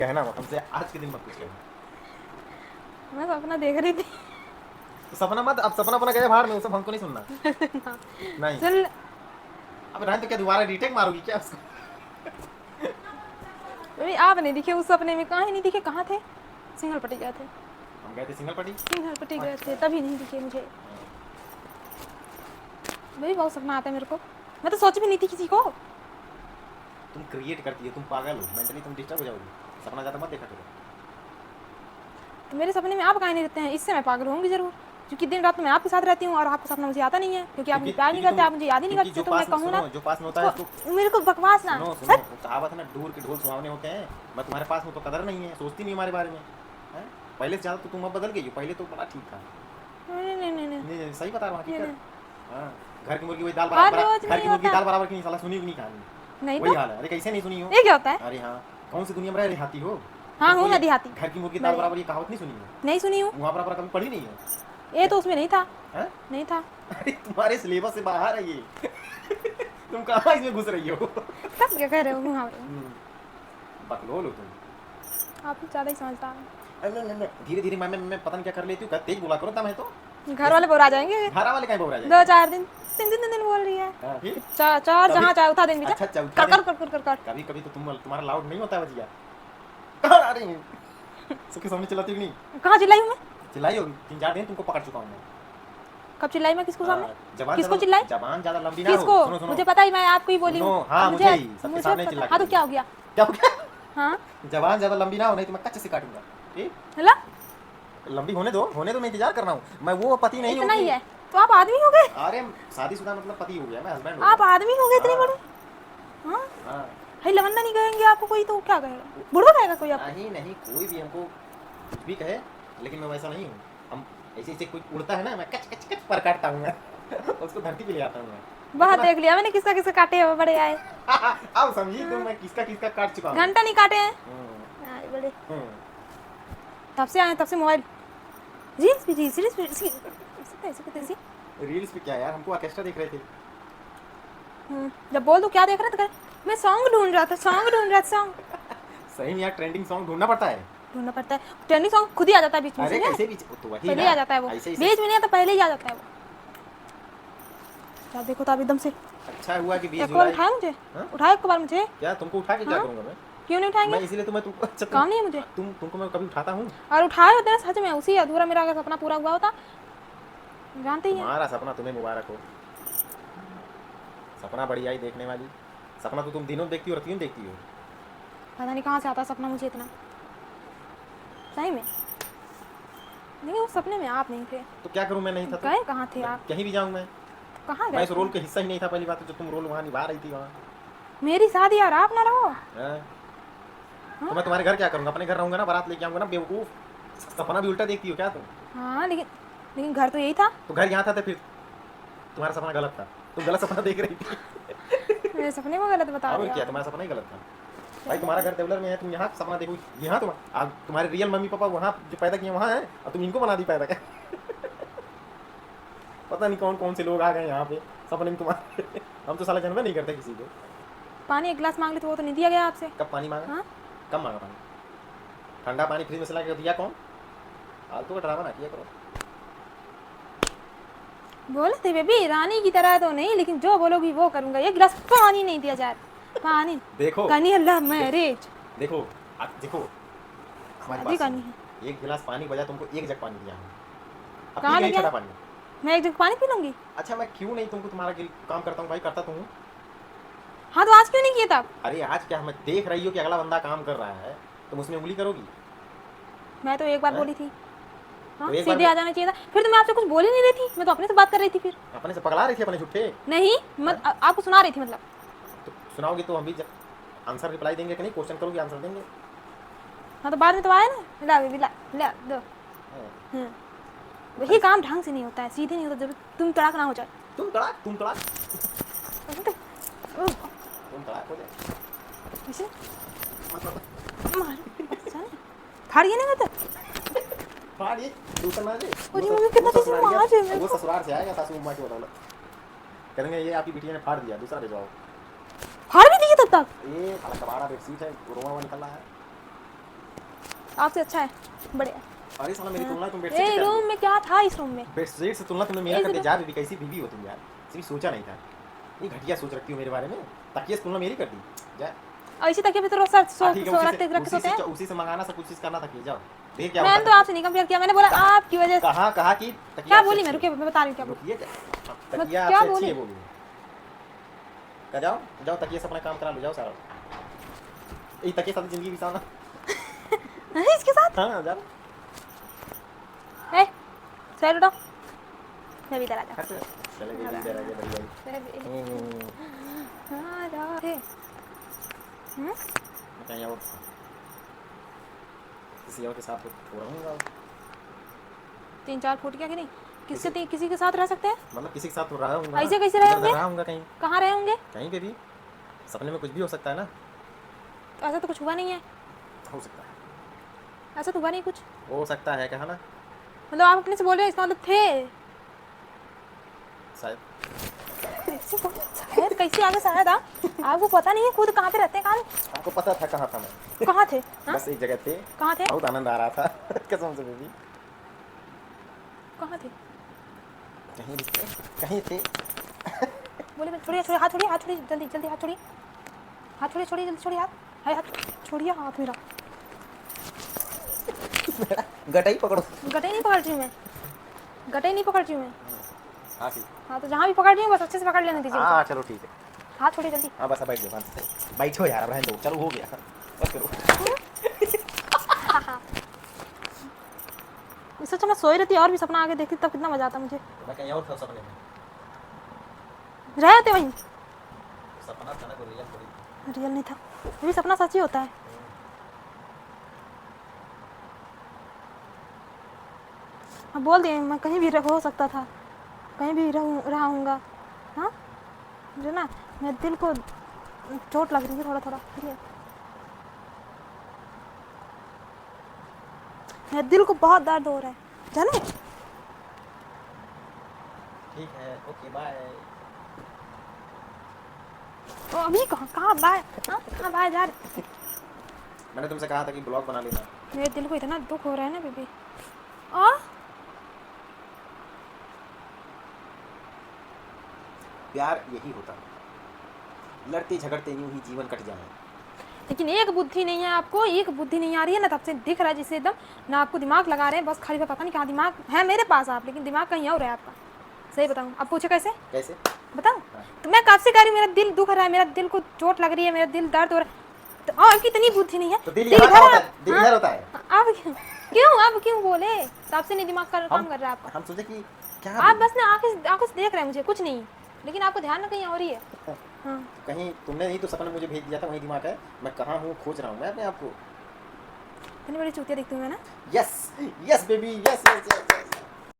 कहना मत हमसे, आज के दिन मत कुछ कहना। मैं सपना देख रही थी। तो सपना मत, अब सपना अपना गया भाड़ में, वो सब हमको नहीं सुनना। नहीं चल अब रहने तो क्या दोबारा रीटेक मारोगी क्या उसको? अभी आप नहीं दिखे उस सपने में, कहाँ ही नहीं दिखे, कहाँ थे? सिंगल पट्टी गए थे। हम गए थे सिंगल पट्टी। सिंगल पट्टी गए थे तभी नहीं दिखे मुझे। वही बहुत सपना आता है मेरे को, मैं तो सोच भी नहीं थी किसी को। तुम क्रिएट करती हो, तुम पागल हो, मेंटली तुम डिस्टर्ब हो जाओगी। सपना ज़्यादा मत देखा करो। तो मेरे सपने में आप कहाँ नहीं रहते हैं, इससे मैं पागल होंगी जरूर, क्योंकि दिन रात तो मैं आपके साथ रहती हूँ और आपका सपना मुझे आता नहीं है, क्योंकि आप मुझे प्यार नहीं करते, आप मुझे याद ही नहीं करते। तो मैं कहूँ ना जो पास में होता है तो मेरे को बकवास ना सुनो सुनो, कहावत है ना, दूर के ढोल सुहावने होते हैं। मैं तुम्हारे पास हूँ तो कदर नहीं है, सोचती नहीं हमारे बारे में है? पहले से ज़्यादा तो तुम अब बदल गई हो, पहले तो बड़ा ठीक था। नहीं नहीं नहीं नहीं नहीं सही बता रहा हूँ हकीकत। हाँ, घर की मुर्गी वही दाल हर बराबर, रोज घर की नहीं मुर्गी होता। दाल बराबर की नहीं, साला सुनी भी नहीं कहानी। नहीं वही तो हाल है। अरे कैसे नहीं सुनी हो? ये क्या होता है? अरे हाँ, कौन सी दुनिया में रह रही हाथी हो? हाँ हूँ मैं देहाती। घर की मुर्गी दाल बराबर ये कहावत नहीं सुनी है? नहीं सुनी हूँ, वहाँ बराबर कभी पढ़ी नहीं है? ये तो उसमें नहीं था। हैं? नहीं था। अरे तुम्हारे सिलेबस से बाहर है ये। तुम कहाँ इसमें घुस रही हो? तब क्या कह रहे हो? हाँ बकलोल हो तुम। आप ज़्यादा ही समझदार हैं। नहीं, धीरे धीरे मैं पता नहीं क्या कर लेती हूँ, तेज बोला करो तब है तो। घर वाले बोर आ जाएंगे। घर वाले कहीं बोल रहे 2-4 दिन 3 दिन बोल रही है। हैं? चार जहाँ चाहे उठा दिन अच्छा कर चौथा कर कर कर कर। कभी कभी तो तुम्हारा लाउड नहीं होता है भजिया। कहाँ आ रही हूँ? सबके सामने चिल्लाती भी नहीं। कहाँ चिल्लाई हूँ मैं? चिल्लाई होगी, 3-4 दिन तुमको पकड़ चुका हूँ मैं। कब चिल्लाई मैं? किसको सामने? जबान किसको ज़्यादा- चिल्लाई? जबान ज्यादा लंबी ना हो। किसको? सुनो सुनो मुझे पता ही, मैं आपको ही बोली हूँ। सुनो, हाँ मुझे ही सबके सामने चिल्ला हाँ तो क्या हो गया? क्या हो गया? हाँ जबान ज्यादा लंबी ना हो, नहीं तो मैं कच्चे से काटूंगा। ठीक, हेला लंबी होने दो मैं इंतजार कर रहा हूँ। मैं वो पति नहीं हूँ इतना ही कि- है तो आप आदमी हो गए? अरे शादीशुदा मतलब पति हो गया, मैं हस्बैंड आप आदमी हो गए इतने हाँ। बड़े? हाँ हाँ भाई लवंडा नहीं कहेंगे आपको कोई तो क्या कहेगा? बुढ़वा कहेगा कोई आपको? नहीं, कोई भी हमको कुछ भी कहे, लेकिन मैं वैसा नहीं हूँ। हम ऐसे ऐसे कोई उड़ता है ना, मैं कच कच कच पर काटता हूँ मैं। उसको धरती पे ले आता हूँ मैं। बहुत देख लिया मैंने, किसका किसका काटे हैं, वो बड़े आए। अब समझी तुम, मैं किसका किसका काट चुका हूँ। घंटा नहीं काटे हैं हम्म, आए बड़े। हम्म। तब से आए, तब से मोबाइल रील्स भी सीरीज भी ऐसे रील्स पे क्या यार, हमको ऑर्केस्ट्रा देख रहे थे। जब बोल दो क्या देख रहे थे, मैं सॉन्ग ढूंढ रहा था, सॉन्ग सही में यार, ट्रेंडिंग सॉन्ग ढूंढना पड़ता है। ढूंढना पड़ता है। ट्रेंडिंग सॉन्ग खुद ही आ जाता है बीच में अरे से। कैसे बीच तो वही पहले ना, आ जाता है वो, ऐसे बीच में नहीं आता, पहले ही आ जाता है वो। क्या देखो तो आप एकदम से अच्छा हुआ कि बीच एक बार उठाए मुझे, उठाए एक बार मुझे। क्या तुमको उठा के क्या हाँ? करूंगा मैं? क्यों नहीं मैं उठाएंगे? इसीलिए तुम्हें तुमको अच्छा काम नहीं है मुझे। तुमको मैं कभी उठाता हूँ? और उठाए होते हैं सच में, उसी अधूरा मेरा अगर सपना पूरा हुआ होता, जानते ही हैं। तुम्हारा सपना तुम्हें मुबारक हो। सपना बढ़िया ही देखने वाली। सपना तो तुम दिनों देखती हो, रातियों देखती हो। पता नहीं कहाँ से आता सपना मुझे इतना, सही में। लेकिन उस सपने में आप नहीं थे। तो क्या करूं, मैं नहीं था तो? गए कहाँ थे आप? कहीं भी जाऊं मैं? कहाँ मैं गए? इस रोल का हिस्सा ही नहीं था। पहली बात तो जो तुम रोल वहाँ निभा रही थी वहाँ। मेरी शादी और आप ना रहो। तो मैं तुम्हारे घर क्या करूंगा? अपने घर रहूंगा ना, बारात लेके आऊंगा ना, बेवकूफ। सपना भी उल्टा देखती हो क्या तुम? हाँ लेकिन घर तो यही था। तो घर यहाँ था तो फिर तुम्हारा सपना गलत था, तुम गलत सपना देख रही थी। मेरे सपने को गलत बता और रहे क्या, हो। तुम्हारा सपना ही गलत था भाई। तुम्हारा घर देवलर में है, तुम यहाँ सपना देखो। यहाँ तुम्हारे रियल मम्मी पापा वहाँ जो पैदा किए वहाँ है, और तुम इनको बना दी पैदा क्या? पता नहीं कौन कौन से लोग आ गए यहाँ पे सपने में तुम्हारे। हम तो साला जन्म नहीं करते किसी को। पानी एक गिलास मांग ले तो वो तो नहीं दिया गया आपसे। कब पानी मांगा? हाँ? कब मांगा पानी? ठंडा पानी फ्रिज में से ला के दिया कौन? फालतू का ड्रामा ना किया करो। बोले थे बेबी रानी की तरह तो नहीं, लेकिन जो बोलोगी वो करूंगा। एक गिलास पानी नहीं दिया जाए, पानी देखो करनी है लव मैरिज। देखो देखो, हमारे शादी पास करनी है। एक गिलास पानी बजा, तुमको एक जग पानी दिया है। अब कहाँ पी गई ले गया? ठंडा पानी। मैं एक जग पानी पी लूंगी। अच्छा मैं क्यों नहीं तुमको, तुम्हारा काम करता हूँ भाई, करता तो हूँ। हाँ तो आज क्यों नहीं किए तब? अरे आज क्या, मैं देख रही हो कि अगला बंदा काम कर रहा है, तुम उसमें उंगली करोगी? मैं तो एक बार हैं? बोली थी। हाँ तो एक बार सीधे आ जाना चाहिए था। फिर तो मैं आपसे कुछ बोल ही नहीं रही थी, मैं तो अपने से बात कर रही थी। फिर अपने से पगला रही थी अपने झूठे। नहीं मत आपको सुना रही थी मतलब। तो सुनाओगी तो हम भी आंसर रिप्लाई देंगे कि नहीं? क्वेश्चन करोगी आंसर देंगे। हाँ तो बाद में तो आया ना, ला बेबी ला दो। वही काम ढंग से नहीं होता है, सीधे नहीं होता, जब तुम तड़ाक ना हो जाए। तुम तड़ाक तुम तड़ाक हो जाए ऐसे मार फाड़ गया ना तो। फाड़ी दूसरा ना दे। अरे मम्मी कितना कैसे मार रहे हैं। वो ससुराल से आएगा सासू माँ की बदौलत। करेंगे ये आपकी बिटिया ने फाड़ दिया, दूसरा भेजवाओ। फाड़ भी दिए तब तक? ये साला कबाड़ा बेडशीट है, रोवा हुआ निकल रहा है। आपसे अच्छा है, बढ़िया। अरे साला मेरी तुलना तुम बेडशीट से ए कर रूम में क्या था इस रूम में? बेडशीट से तुलना तुमने मेरा कर दिया। जा बेबी, कैसी बीवी हो तुम यार, सिर्फ सोचा नहीं था। ये घटिया सोच रखती हो मेरे बारे में, तकिए से तुलना मेरी कर दी। जा ऐसी तकिए पे तो सर हाँ, ठीक है, रख सोते हैं। उसी से मंगाना, सब कुछ करना तकिए। जाओ देख क्या मैंने होता तो आपसे नहीं कंपेयर किया, मैंने बोला आपकी वजह से। कहा कि तकिया क्या आपसे बोली मैं? अच्छी रुकिए मैं बता रही हूँ क्या है। बोली। रुकिए, मैं तकिया क्या आपसे अच्छी बोली? है बोली। कह जाओ जाओ, तकिए से अपना काम करा लो, जाओ सारा। ये तकिए साथ जिंदगी बिताना। नहीं इसके साथ। हाँ जाओ, ए सर उठो, मैं भी इधर आ जाऊँ। चले गए इधर आ गए बढ़िया। हाँ जा थे। कहीं और किसी और के साथ तो रहूँगा। 3-4 फुट क्या कि नहीं? किसी के साथ रह सकते हैं? मतलब किसी के साथ तो रहा हूँगा। ऐसे कैसे रहे होंगे? रहा हूँगा कहीं, कहाँ रहे होंगे? कहीं पे भी। सपने में कुछ भी हो सकता है ना। तो ऐसा तो कुछ हुआ नहीं है। हो सकता है, ऐसा तो हुआ नहीं कुछ। हो सकता है, कहा ना मतलब आप अपने से बोल रहे हैं, इसका मतलब थे शायद। शायद कैसे आगे शायद आपको पता नहीं है खुद कहाँ पे रहते हैं? कहाँ आपको पता था कहाँ था मैं? कहाँ थे? बस एक जगह थे, कहाँ थे? बहुत आनंद आ रहा था। कसम से बेबी, कहाँ थे? कहीं भी थे, कहीं थे। बोले छोड़िए छोड़िए, हाथ छोड़िए जल्दी जल्दी, हाथ छोड़िए जल्दी छोड़िए, हाथ छोड़िए, हाथ मेरा। गटाई पकड़ो। गटे नहीं पकड़ रही हूँ मैं। हाँ ठीक। हाँ तो जहाँ भी पकड़ रही हूँ बस अच्छे से पकड़ लेने दीजिए। हाँ चलो ठीक है। हाथ छोड़िए जल्दी। हाँ बस बैठ जाओ, बैठो यार, रहने दो, चलो हो गया, बस करो। सच में सोई रहती और भी सपना आगे देखती तब कितना मजा आता मुझे। मैं कहीं और था सपने में। रहते वहीं। सपना था ना, कोई रियल थोड़ी। रियल नहीं था, अभी सपना सच ही होता है। अब बोल दिए मैं कहीं भी हो सकता था, कहीं भी रहा हूँगा। हाँ जो ना मेरे दिल को चोट लग रही है थोड़ा ठीक है। मेरे दिल को बहुत दर्द हो रहा है जाने। ठीक है, ओके बाय। अभी कहाँ बाय? कहाँ बाय जा रहे? मैंने तुमसे कहा था कि ब्लॉग बना लेना। मेरे दिल को इतना दुख हो रहा है ना बेबी। और प्यार यही होता है, लड़ते झगड़ते यूं ही जीवन कट जाए। लेकिन एक बुद्धि नहीं है आपको, एक बुद्धि नहीं आ रही है ना, तब से दिख रहा है जिससे एकदम ना आपको दिमाग लगा रहे हैं, बस खाली पता नहीं कहाँ दिमाग है मेरे पास आप, लेकिन दिमाग कहीं और है आपका। सही बताऊँ? अब पूछे कैसे कैसे बताऊँ? तो मैं कब से कह रही हूँ मेरा दिल दुख रहा है, मेरा दिल को चोट लग रही है, मेरा दिल दर्द हो रहा है, तो आपकी इतनी बुद्धि नहीं है। तो दिल इधर होता है, दिल इधर होता है। आप क्यों बोले? तो आपसे नहीं दिमाग काम कर रहा है आपका। हम सोचे कि क्या आप बस ना आंखों से देख रहे हैं मुझे, कुछ नहीं, लेकिन आपको ध्यान ना कहीं और ही है। हाँ कहीं तुमने नहीं तो सपने में मुझे भेज दिया था, वही दिमाग है। मैं कहाँ हूँ खोज रहा हूँ मैं अपने आप को। इतनी बड़ी चूतिया दिखती हूँ मैं ना। Yes yes baby, yes yes yes.